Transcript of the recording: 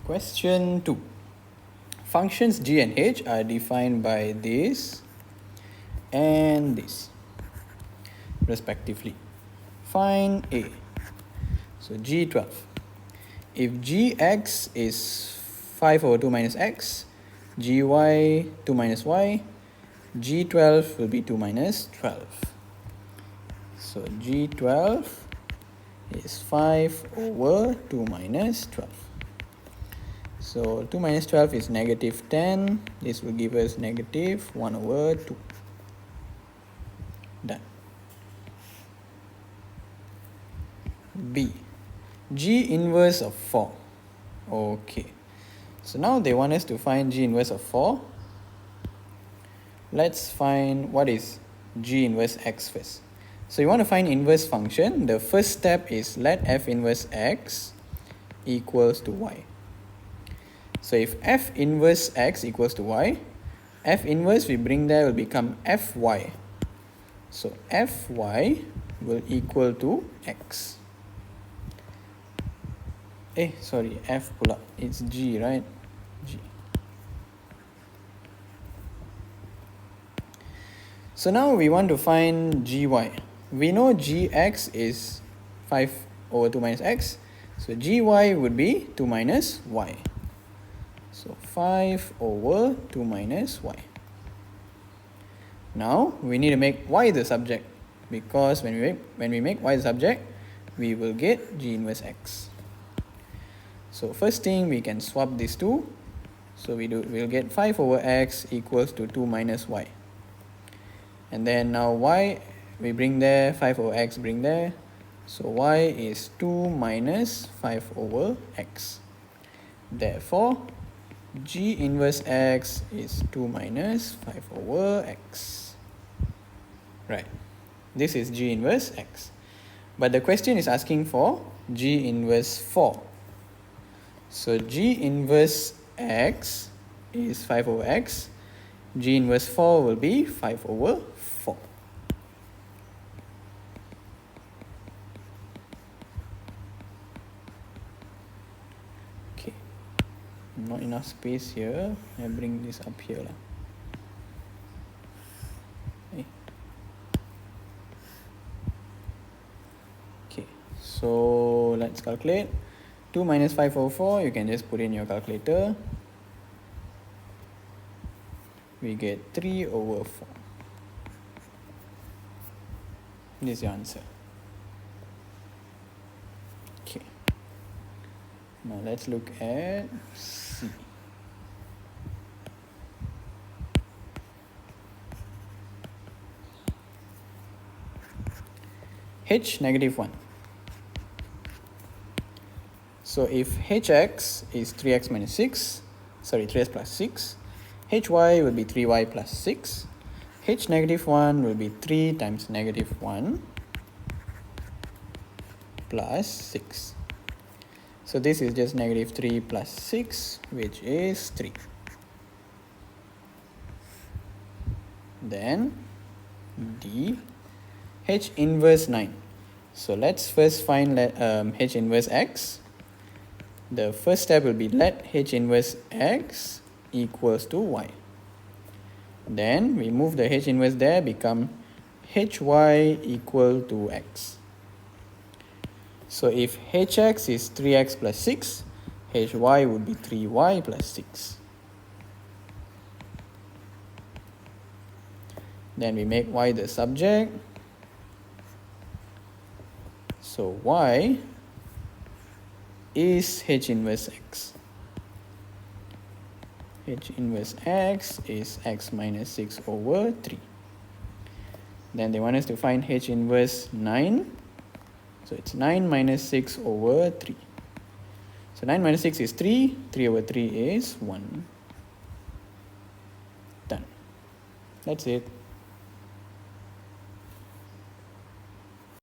Question 2. Functions g and h are defined by this and this, respectively. Find A. So g12. If gx is 5 over 2 minus x, gy 2 minus y, g12 will be 2 minus 12. So g12 is 5 over 2 minus 12. So 2 minus 12 is negative 10. This will give us negative 1 over 2. Done. B. G inverse of 4. Okay. So now they want us to find G inverse of 4. Let's find what is G inverse x first. So you want to find inverse function. The first step is let f inverse x equals to y. So if f inverse x equals to y, f inverse we bring there will become fy. So fy will equal to x. Sorry, f pula. It's g, right? G. So now we want to find gy. We know gx is 5 over 2 minus x. So gy would be 2 minus y. So 5 over 2 minus y. Now we need to make y the subject, because when we make y the subject, we will get g inverse x. So first thing, we can swap these two. So we'll get 5 over x equals to 2 minus y. And then now y we bring there, 5 over x bring there. So y is 2 minus 5 over x. Therefore, g inverse x is 2 minus 5 over x. Right. This is g inverse x. But the question is asking for g inverse 4. So g inverse x is 5 over x. G inverse 4 will be 5 over 4. Okay. Not enough space here. I bring this up here. Okay. So let's calculate. 2 minus 5 over 4, you can just put in your calculator. We get 3 over 4. This is your answer. Okay. Now let's look at C. H negative 1. So if hx is 3x minus 6, 3x plus 6, hy will be 3y plus 6, h negative 1 will be 3 times negative 1 plus 6. So this is just negative 3 plus 6, which is 3. Then D, h inverse 9. So let's first find h inverse x. The first step will be let h inverse x equals to y. Then we move the h inverse there, become hy equal to x. So if hx is 3x plus 6, hy would be 3y plus 6. Then we make y the subject. So y is h inverse x. H inverse x is x minus 6 over 3. Then they want us to find h inverse 9. So it's 9 minus 6 over 3. So 9 minus 6 is 3. 3 over 3 is 1. Done. That's it.